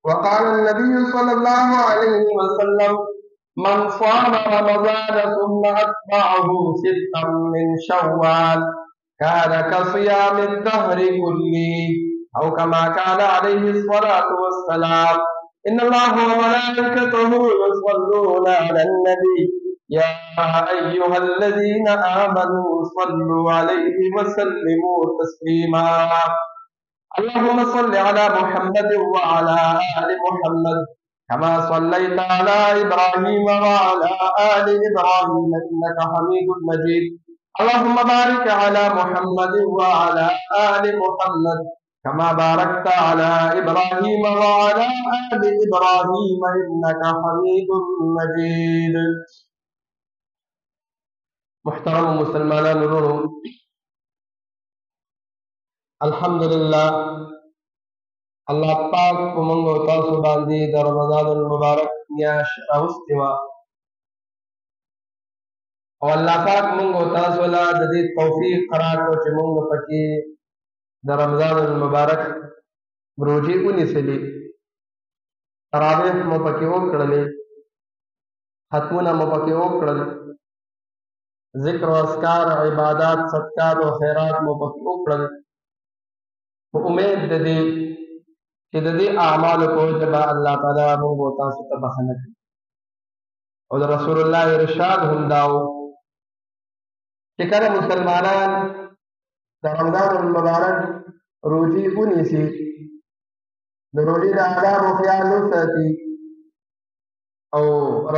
وقال النبي صلى الله عليه وسلم من صام رمضان ثم أتبعه ستا من شوال كان كصيام الدهر كله، أو كما كان عليه الصلاة والسلام. إن الله وملائكته يصلون على النبي يا أيها الذين آمنوا صلوا عليه وسلموا تسليما. اللهم صل على محمد وعلى آل محمد كما صليت على إبراهيم وعلى آل إبراهيم إنك حميد مجيد. اللهم بارك على محمد وعلى آل محمد كما باركت على إبراهيم وعلى آل إبراهيم إنك حميد مجيد. محترم مسلمان ورونو، الحمدللہ اللہ پاک کو منگو تاسو باندې د رمضان المبارک میاشت راوستې وه، او الله پاک منگو تاسو له د دې توفیق راکړو چې موږ پکې د رمضان المبارک روژې ونیسلې، تراویح مو پکې وکړلې، ختمونه مو پکې وکړل، ذکر و اذکار عبادات صدقات و خیرات مو پکې وکړل. په امید د دې چې د دې اعمالو په وجه به الله تعالی موږ او تاسو ته بخښنه کوي، او د رسول الله ارشاد هم دا و چې کله مسلمانان د رمضان المبارک روژې ونیسي، د روژې د آدابو خیال وساتي، او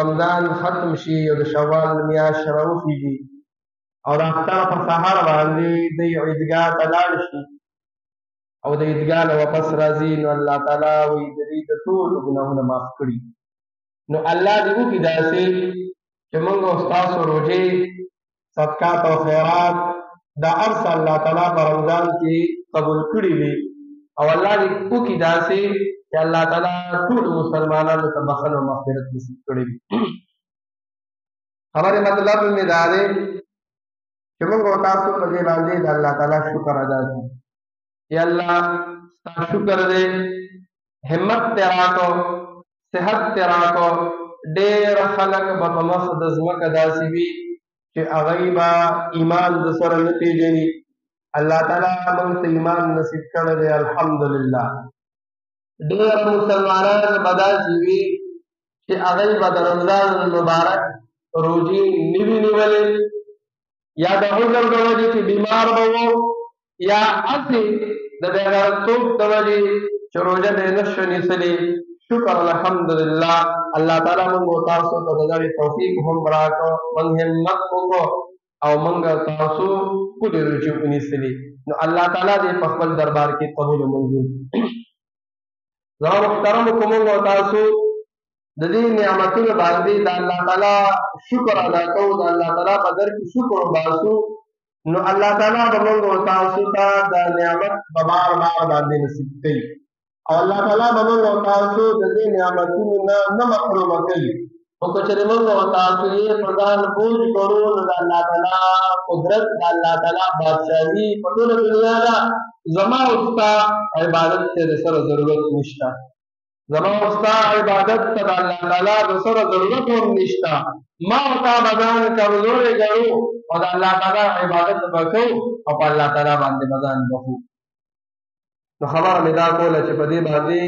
رمضان ختم شي او د شوال میاشت راوخیږي، او د اختر په سهار باندې د عیدګاه ته لاړ شي، او د عیدګاه نه واپس راځي، نو الله تعالی وایي د دې د ټول ګناهونه معاف کړي. نو الله دې وکړي داسې چې موږ او ستاسو روژې صدقات او خیرات دا هر څه الله تعالی په رمضان کې قبول کړي وي، او الله دې وکړي داسې چې الله تعالی ټول مسلمانانو ته بخښنه او مغفرت نصیب کړي وي. خبرې مطلب مې دا دی چې موږ او تاسو په دې باندې د الله تعالی شکر ادا کړو. یا الله ستا شکر دې، همت دې راکړو، صحت دې راکړو. ډېر خلک به په مخ د ځمکه داسې وي چې هغوی به ایمان د سره نه پېژني. الله تعالی موږ ته ایمان نصیب کړی دی، الحمدلله. ډېر مسلمانان به داسې وي چې هغوی به د رمضان المبارک روژې نه وي نیولې، یا د عذر د وجې چې بیمار به و، یا هسې د بېغیرتوب د وجې چې روژه به یې نه شوه نیسلې. شکر الحمدلله، الله تعالی موږ او تاسو ته د دغې توفیق هم راکړو، موږ همت وکړو او موږ تاسو ټولې روژې ونیسلې. نو الله تعالی دې په خپل دربار کې قبول او منظور کړي. زما محترمو که موږ او تاسو د دې نعمتونو باندې د الله تعالی شکر ادا کوو، د الله تعالی په در کې شکر وباسو، نو الله تعالی به موږ او تاسو ته د نعمت په بار بار باندې نصیب کوي، او الله تعالی به موږ او تاسو د دې نعمتونو نه محرومه کوي. خو که چېرې موږ او تاسو یې په ځان بوج کړو، نو د الله تعالی قدرت، د الله تعالی بادشاهي په ټوله دنیا ده. زما او ستا عبادت ته د سره ضرورت نشته، زما او ستا عبادت ته د الله تعالی د سره ضرورت هم نشته. ما او تا به ځان کمزوری ګڼو او د الله تعالی عبادت به کوو او په الله تعالی باندې به ځان بخو. نو خبره مې دا کوله چې په دې باندې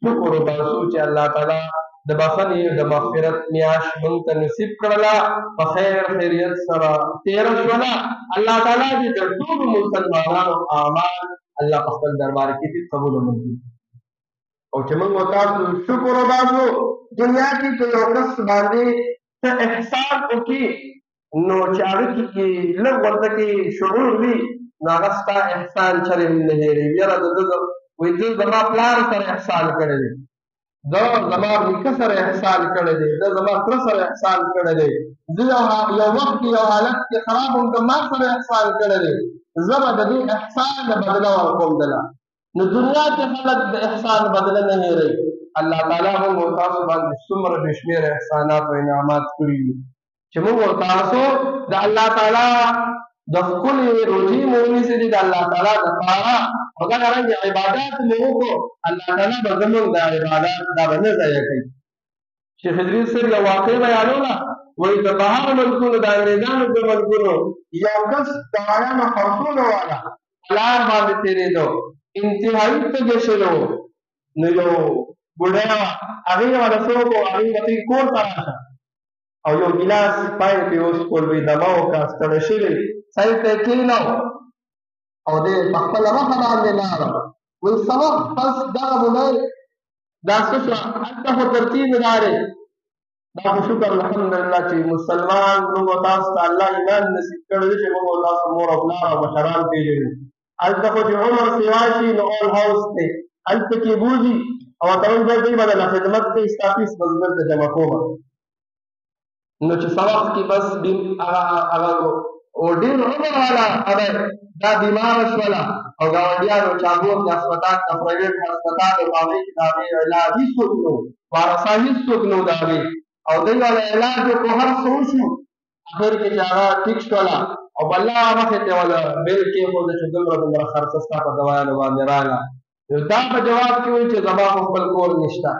شکر وباسو چې الله تعالی د بخښنې د مغفرت میاشت موږ ته نصیب کړله، په خیر خیریت سره تېره شوله. الله تعالی دې د ټولو مسلمانانو اعمال الله په خپل دربار کې دې قبول او منظور کړي. او چې موږ او تاسو شکر وباسو، دنیا کې که یو کس باندې ته احسان وکړي، نو چې هغه کې لږ ورته کې شعور وي، نو هغه ستا احسان چرې هم نه هېروي. یاره ده زما پلار سره احسان کړی دی، ده زما نیکه سره احسان کړی دی، ده زما تره سره احسان کړی دی، زه یو وخت کې یو حالت کې خراب وم، ده ما سره احسان کړی دی، زه به د دې احسان نه بدله ورکوم دله. نو دنیا کې خلک د احسان بدله نه هېروي. الله تعالی موږ او تاسو باندې څومره بې شمېره احسانات او انعامات کړي دي چې موږ او تاسو د الله تعالی د ښکلې روژې مو ونیسلې، د الله تعالی دپاره او دا رنګ عبادت مو وکړو الله تعالی به زموږ د عبادت دا به نه ضایع کوي. شیخ ادریس صاحب یو واقع بیانوله، وایي د بهر ملکونو د انګریزانو د ملکونو یو کس د غویانو خرڅولو والا لار باندې تېرېدو، انتهایي تږی شوی و. نو یو بوډۍ وه، هغې ورته څه وکړو، هغې ورته کور ته راشه او یو ګیلاس پای پې وڅښل، وایي دمه وکړه، ستړی شوی سړی ته یې کېنو او دې په خپله مخه باندې لاړه. وایي څه وخت پس دغه بوډۍ دا څه شوه، هلته خو ترتیب دا دی، دا خو شکر الحمدلله چې مسلمان موږ او تاسو ته الله ایمان نصیب کړی دی چې موږ او تاسو مور او پلار او مشران پېژنو. هلته خو چې عمر سیوا شي نو اول هاوس دی، هلته کې بوځي او ورته وایي بیا دوی به درله خدمت کوي، ستا فیس به زه دلته جمع کومه. نو چې څه وخت کې بس هغه ډېر عمر والا هغه دا بیماره شوله او ګاونډیانو چابور د هسپتال د پرایویټ هسپتال او هغې کې د هغې علاج هېڅوک نه و، وارثان هېڅوک نه و د هغې، او دوی والا علاج وکړو، هر څه وشو، اخر کې چې هغه ټیک شوله او بله مخې ته والا بیل کېښوده چې دومره دومره خرڅه ستا په دوایانو باندې راغله. دا په جواب کې وایي چې زما خو خپل کور نشته،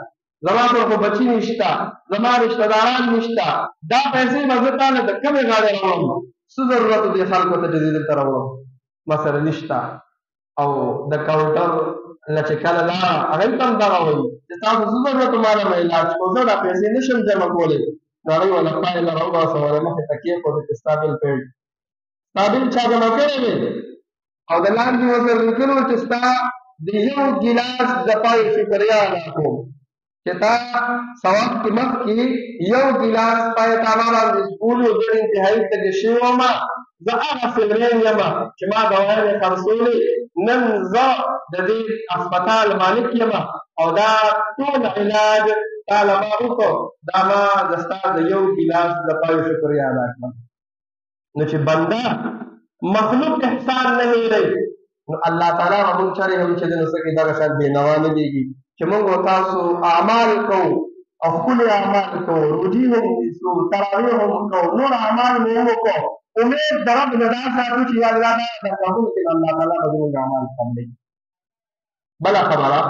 زما خو بچي نشته، زما رشته داران نشته، دا پیسې به زه تا نه د کومې غاړې راوړم، څه ضرورت دې خلکو ته چې زه دلته راوړم، مثلا نشته. او د کاونټر نه چې کله لاړه هغوی ته هم دغه وایي چې تاسو څه ضرورت و ما نه به علاج کړو، زه دا پیسې نشم جمع کولی. نو هغوی والا پایله راوباسوله، مخې ته کېښوده چې ستا بل پیډ، ستا بل چا جمع کړی دی او د لاندې ورسره لیکلي وو چې ستا د یو ګیلاس د پای شکریا ادا کوم، چې تا ثواب کې مخکې یو ګیلاس پای تا ما باندې څښلو، زه انتهایي تږی شوی ومه، زه هغه سمرین یمه چې ما دوایانې خرڅولې، نن زه د دې هسپتال مالک یمه او دا ټول علاج تا له ما وکړو، دا ما د ستا د یو ګیلاس د پای شکریا ادا کړم. نو چې بنده مخلوق احسان نه هېروي نو الله تعالی به موږ چارې هم چې دی نو څه کوي دغه شان بېنوا نه دیږي چې موږ او تاسو اعمال کوو او ښکلي اعمال کوو، روجي هم نیسو، تراویح هم کوو، نور اعمال مو هم وکړو، امید د رب نه دا ساتو چې یا الله دا قبول کړي، الله تعالی به زموږ اعمال قبلوي. بله خبره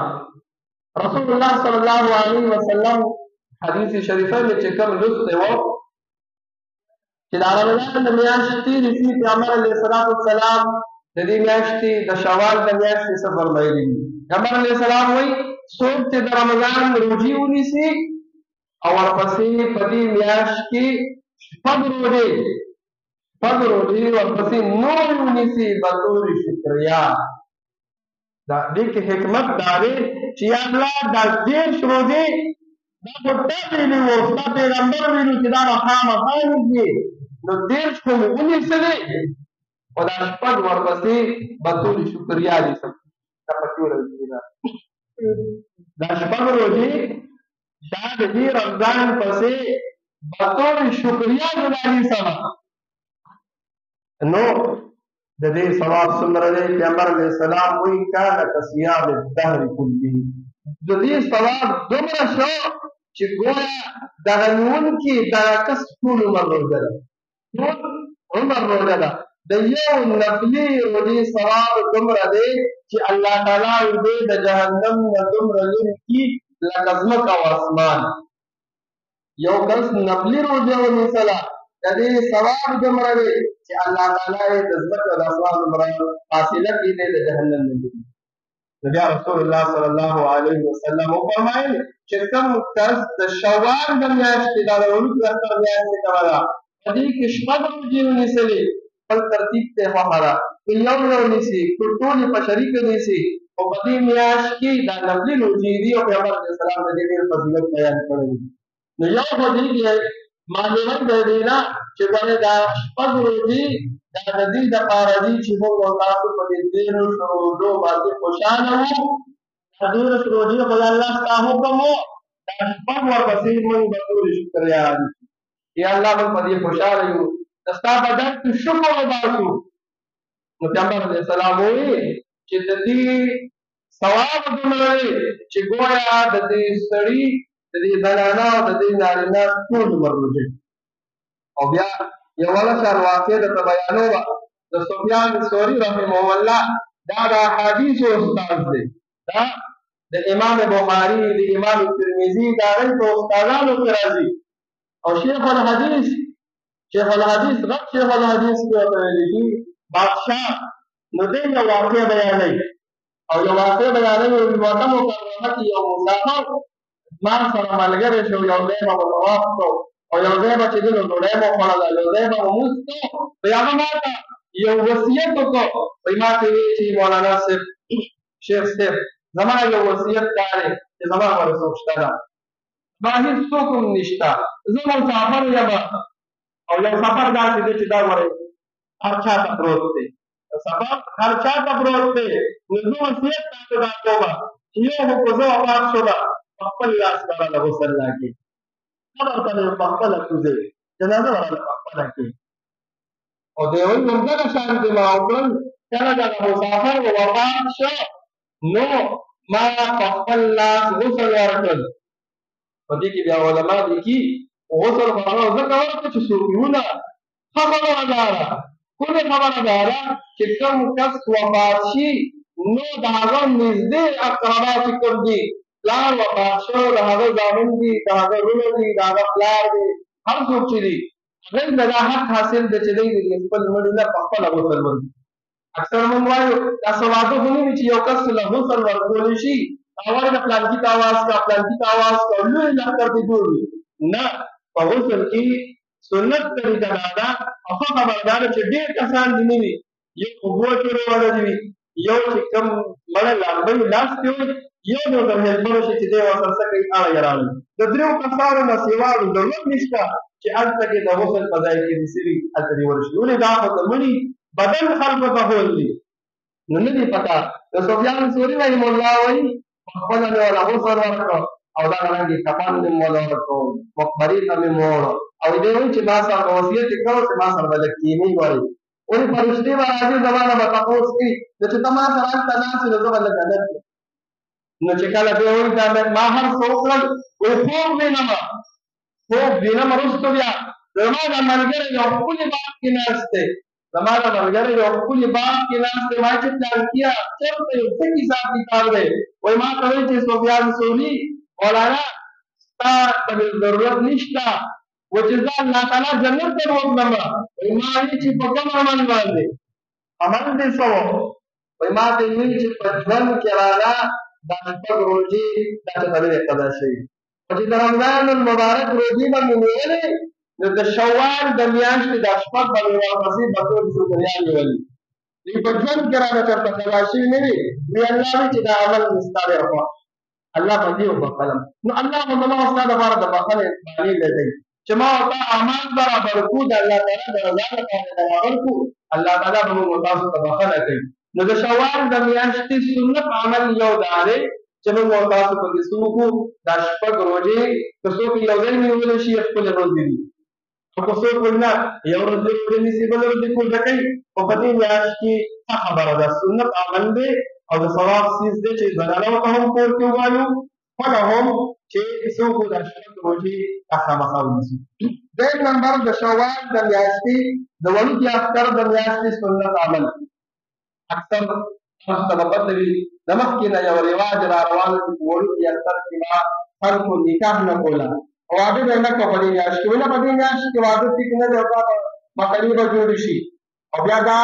رسول الله صلی الله علیه وسلم حدیث شریفه مې چې کوم لوستی و چې د رمضان د میاشتې تېرې شي، پیغمبر علیه السلام د دې میاشتې د شوال د میاشتې څه فرمایلي دي. پیغمبر علیه السلام وایي څوک چې د رمضان روژې ونیسي او ورپسې په دې میاشت کې شپږ روژې ورپسې نور ونیسي بطور شکریا. دا دې کې حکمت دا دی چې یا الله دا 10 روژې دا خو تا ویلي وو، ستا پیغمبر ویلو چې دا به خامخا نیږدي، نو 10 خو مې ونیسلې او دا شپږ ورپسې بطور شکریا دي. دا شپږ روژې دا د دې رمضان پسې بطور شکریا ګزاري سره، نو د دې ثواب څومره دی؟ پیغمبر علیه السلام وایي کان کصیام الدهر کله، د دې ثواب دومره شو چې گویا دغه نیونکي دغه کس ټول عمر روژه ده، ټول عمر روژه ده. د یو نفلي روژې ثواب دومره دی چې الله تعالی دې د جهنم نه دومره لرې کړي لکه ځمکه او اسمان. یو کس نفلي روژه ونیسله د دې ثواب دومره دی چې الله تعالی د ځمکې او د اسمان دومره فاصله کړي دی د جهنم نه لرې. نو بیا رسول الله صلی الله علیه وسلم وفرمایل چې کوم کس د شوال د میاشتې دا د ولود د اختر میاشتې کومه ده په دې کې شپږ روژې ونیسلې، خپل ترتیب ته خوښه ده که یو نیسي که ټولې په شریکه نیسي، او په دې میاشت کې دا نفلي روژې دي او پیغمبر علیه السلام د دې ډېر فضیلت بیان کړی دی. نو یو خو دې کې معلومات د دې نه چې ګورې دا شپږ روژې دا د دې دپاره دي چې موږ او تاسو په دې 13 روژو باندې خوشحاله وو. دا 13 روژې خو د الله ستا حکم و، دا شپږ ورپسې موږ به ټولې شکریا دي. یا الله موږ په دې خوشحاله یو، د ستا بدن کې شکر وباسو. نو پیغمبر علیه السلام وایي چې د دې ثواب دومره دی چې ګویا د دې سړي د دې زنانه او د دې نارینه ټول عمر روژې. او بیا یوه لچار واقع درته بیانومه د سفیان ثوري رحمه الله دا د احادیثو استاد دی، دا د امام بخاري د امام ترمذي دا غي په استادانو کې راځي. او شیخ الحدیث غټ شیخ الحدیث کې ویل شي بادشاہ نو دې یو واقعه بیانوي او یو واقعه بیانوي په مکه مکرمه کې یو مسافر ما سره ملګری شو، یو ځای به طواف کو او یو ځای به چې دی نو ډوډۍ مو خوړله، یو ځای به مو لمونځ کو. په هغه ماته یو وصیت وکړو، وایي ما ته ویل چې مولانا صاحب شیخ صاحب زما یو وصیت دا دی چې زما غوره څوک شته نه، ما هېڅ څوک هم نشته، زه مسافر یم او یو سفر داسې دی چې دا غوره هر چا ته پروت دی، سفر هر چا ته پروت دی. نو زه وصیت تاسو دا کومه چې یو خو که زه وفات شومه په خپل لاس به راله غسل راکړي، قبر ته مې په خپله کوزوي، جنازه به راله په خپله کړي. او دی وایي همدغه شانتې ما وکړل، کله دغه مسافر وفات شو نو ما په خپل لاس غسل ورکړل. په دې کې بیا علما لیکي غسل خو هغه ځکه ورکړه چې څوک یې ونه ښه خبره داره، کومې خبره داره چې کوم کس وفات شي نو د هغه نږدې اقربا چې کوم دي، پلار وفات شو د هغه زامن دي، د هغه وروڼه دي، د هغه پلار دی، هر څوک چې دي هغوی ته دا حق حاصل دی چې دی د خپل مړي نه په خپله غسل ورکړي. اکثر موږ وایو داسې واده خو نه وي چې یو کس له غسل ورکولی شي اول د پلانکي ته اواز کړه پلانکي ته اواز کړه لوی لښکر پرې جوړ وي، نه، په غسل کې سنت طریقه دا ده او ښه خبره دا ده چې ډېر کسان دې نه وي، یو اوبو پورې وړلی وي، یو چې کوم مړه لامبۍ لاس کې وي، یو نو د هلمنو شي چې دی ورسره څه کوي اړه یې راوړي. د دریو کسانو نه سوا ضرورت نشته چې هلته کې د غسل په ځای کې دې څه وي هلته دې ورشي، ولې دا خو د مړي بدن خلکو ته هول دي نو نه دي پته. د سفیان ثوري رحم الله وایي خپله مې ورله غسل ورکړه او دغرانګې کفن مې ورله ورکړو، مقبرې ته مې موړه او دې وایي چې ما سره وصیت یې کړی چې ما سره به د کینې وایي، وایي فرشتې به راځي زما نه به تپوس کوي نو چې ته ما سره هلته ناست یې نو زه به لږ ادب کړم. نو چې کله بیا وایي دا ما هر څه وکړل، وایي خوب وینم وروستو بیا زما دا ملګری یو ښکلي باغ کې ناست دی، زما دا ملګری یو ښکلي باغ کې ناست دی، ما چې پلانکیه چېرته یو څه حساب کتاب دی، وایي ما ته وایي چې سفیان ثوري مولانا ستا ته مې ضرورت نشته، و چې زه الله تعالی جنت ته بوتلم، وایي ما وایي چې په کوم عمل باندې عمل دې څه و، وایي ما ته یې وایي چې په ژوند کې راله دا شپږ روژې دا چېرته نه دی قضا شوي، او چې د رمضان المبارک روژې به مې نیولې نو د شوال د میاشتې دا شپږ به مې ورپسې به ټول شکریان نیولي، دوی په ژوند کې راله چېرته قضا شوي نه وي. وی الله وایي چې دا عمل مې ستا ډېر خوښ، الله به دې وبخلم. نو الله به زما او ستا دپاره د بخښنې بهانې لټوي چې ما ورته اعمال برابر کړو د الله تعالی د رضا لپاره برابر کړو، الله تعالی به موږ تاسو ته بخښنه کوي. نو د شوال د میاشتې سنت عمل یو دا دی چې موږ تاسو پکې څه وکړو، دا شپږ روژې که څوک یو ځای نیولی شي خپلې روزې دي، او که څوک وایي نه یو ورځ دې روژې نیسي بله ورځ دې کوزه کوي، خو په دې میاشت کې ښه خبره ده سنت عمل دی او د ثواب څیز دی چې زنانو ته هم کور کې ووایو خپله هم چې څوک دا شپږ روژې خامخا ونیسي. دریم نمبر د شوال د میاشتې د وړوکي اختر د میاشتې سنت عمل. اکثر تاسو ته به پته وي د مخکې نه یو رواج را روان و چې په وړوکي اختر کې به خلکو نکاح نه کوله، واده به یې نه کوه په دې میاشت کې، ولې په دې میاشت کې واده ټیک نه دی او دا مقلې به جوړې شي، او بیا دا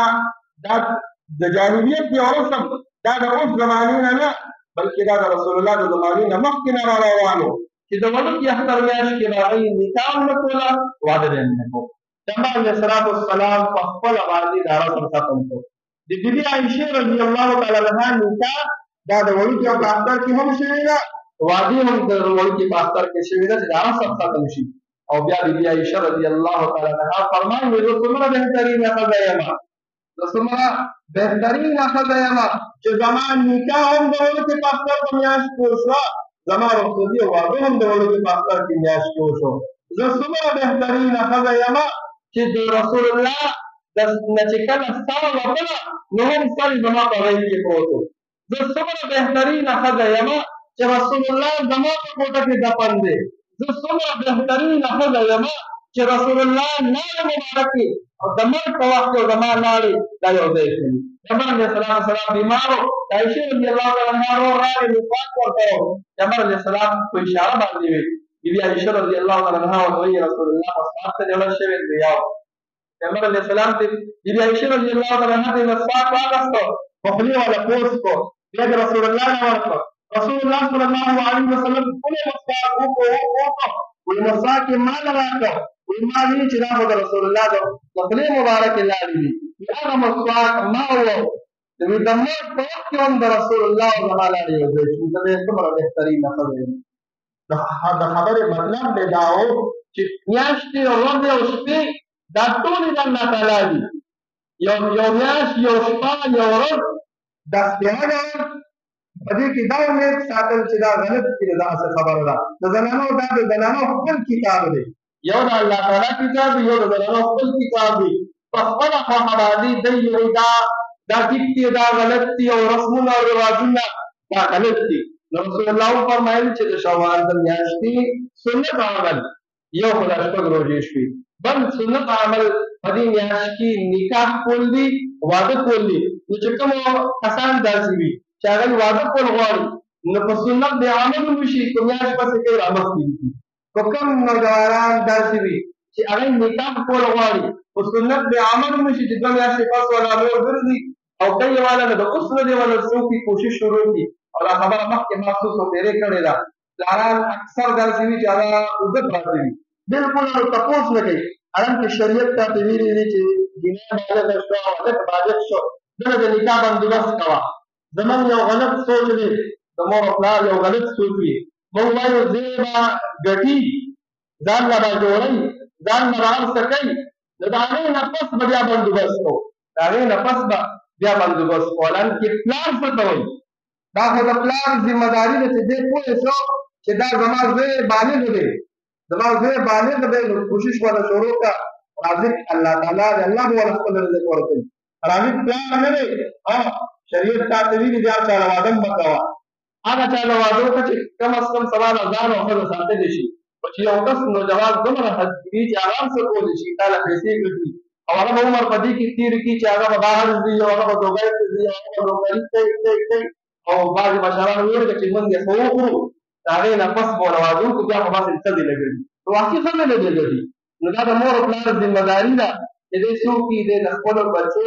د جاهلیت یو رسم دا د اوس زمانې نه نه بلکې دا د رسول الله د زمانې نه مخکې نه را روان و چې د وړوکي اختر میاشت کې به هغوی نکاح هم نه کوله واده به یې نه کوه. پیغمبر علیه الصلاة والسلام په خپله باندې دا رسم ختم کړ. د بیبي عایشې رضی الله تعالی عنها نکاح دا د وړوکي په اختر کې هم شوې ده، واده هم د وړوکي په اختر کې شوې ده چې دا رسم ختم شي. او بیا بیبي عایشه رضی الله تعالی عنها فرمایي زه څومره بهترینه ښځه یم، زه څومره بهترینه ښځه یم چې زما نکاح هم د وړوکي په اختر په میاشت کې وشوه، زما رخصتي او واده هم د وړوکي په اختر کې میاشت کې وشو. زه څومره بهترینه ښځه یم چې د رسول الله نه چې کله سر وتله نو هم سر زما په غېږ کې پروت و. زه څومره بهترینه ښځه یم چې رسول الله زما په کوټه کې دفن دی. زه څومره بهترینه ښځه یم چې رسول الله نار مبارکې او د مرګ په وخت کې او زما لاړې دا یو ځای کوي. پیغمبر علیه السلام بیمار و، عایشې رضي الله تعالی عنها ورور راغی مسواک ورته و، پیغمبر علیه السلام په اشاره باندې وی بیبي عایشه رضي الله تعالی عنها ورته وایي رسول الله مسواک ته جوړه شوی دی. یو پیغمبر علیه السلام ته بیبي عایشه رضي الله تعالی عنها ته مسواک واغسته، په خولې والا پوس کو، بیا د رسول الله نه ورکړ. رسول الله صلی الله علیه وسلم ټولې مسواک وکړو، وایي مسواک یې ما نه راکړ، وایي ما ویلي چې دا خو د رسول الله د خولې مبارکې لاړې دي. هغه مسواک ما وویل وایي د مرګ په وخت کې هم د رسول الله او زما لاړې یو ځای شوې. زه به یې څومره بهترینه ښځه یم. د خبرې مطلب دی دا و چې میاشتې او ورځې او شپې دا ټولې د الله تعالی دي. یو میاشت، یو شپه، یو ورځ دا سپېره ده. په دې کې دا امید ساتل چې دا غلط کړي دا څه خبره ده. د زنانو دا د زنانو خپل کتاب دی، یو د الله تعالی کتاب دی، یو د زنانو خپل کتاب دی. په خپله خوښه باندې دی وایي دا ټیک دی، دا غلط دی، او رسمونه او رواجونه دا غلط دي. نو رسول الله وفرمایل چې د شوال د میاشتې سنت عمل یو خو دا شپږ روژې شوې، بل سنت عمل په دې میاشت کې نکاح کول دي، واده کول دي. نو چې کوم کسان داسې وي چې هغه واده کول غواړي نو په سنت د عمل وشي، په میاشت پسې کوي رامخکې دي. که کوم نوجوانان داسې وي چې هغه نکاح کول غواړي په سنت د عمل وشي چې دوه میاشتې پس والا مور ګرځي او کوي والا نه د اوس نه دی والا څوکي کوشش شروع کړي او دا خبره مخکې مخصوص او پیرې کړې ده. پلاران اکثر داسې وي چې هغه اوږده پاتې وي، بلکل هغه تپوس نه کوي. حالانکې شریعت تاته ویلي دي چې جنۍ بالغه شوه او هلک بالغ شو، دغه د نکاح بندوبست کوه. زموږ یو غلط سوچ دی، د مور او پلار یو غلط سوچ وي. موږ وایو زوی به ګټي، ځان له به جوړوي، ځان به هر څه کوي، نو د هغې نه پس به بیا بندوبست کوو، د هغې نه پس به بیا بندوبست کوو. حالانکې پلار څه ته وایي؟ دا خو د پلار ذمه داري ده چې دی پوه شو چې دا زما زوی بالغ دی، زما زوی بالغ دی، نو کوشش وله شروع کړه. رازق الله تعالی دی، الله به وله خپل رزق ورکوي. رازق پلار نه دی. شریعت تاته ویلي دي هر چا له واده مه کوه. هغه چا له واده وکړه چې کم از کم سبا له ځان او ښځه ساتلی شي. خو چې یو کس نوجوان دومره حد کړي چې هغه هم څه کولی شي، تا له پیسې ګټي او هغه به عمر په دې کې تېر کړي چې هغه به بهر ځي او هغه به دوبۍ ته ځي او هغه به نوکري کوي او بعضې مشران ویل چې موږ یې څه وکړو، د هغې نه پس به ورله واده وکړو، بیا خو باسې ښځې له ګټي. نو واقعي ښځه نه دی ګټي. نو دا د مور او پلار ذمه داري ده چې دی څه وکړي، دی د خپلو بچو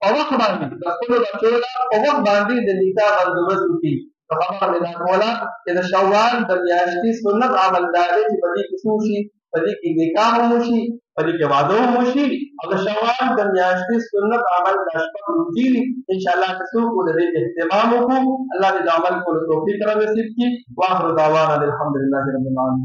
په وخت باندې د خپلو بچو نه په وخت باندې د نکاح بندوبست وکړي. نو خبره مې دا کوله چې د شوال د میاشتې سنت عمل دا دی چې په دې کې څه وشي، په دې کې نکاح هم وشي، په دې کې واده هم وشي. او د شوال د میاشتې سنت عمل دا شپږ روژې دي. انشاءالله که څوک د دې اهتمام وکړو، الله دې د عمل کولو توفیق رانصیب کړي. واخر دعوانا الحمدلله رب العالمین.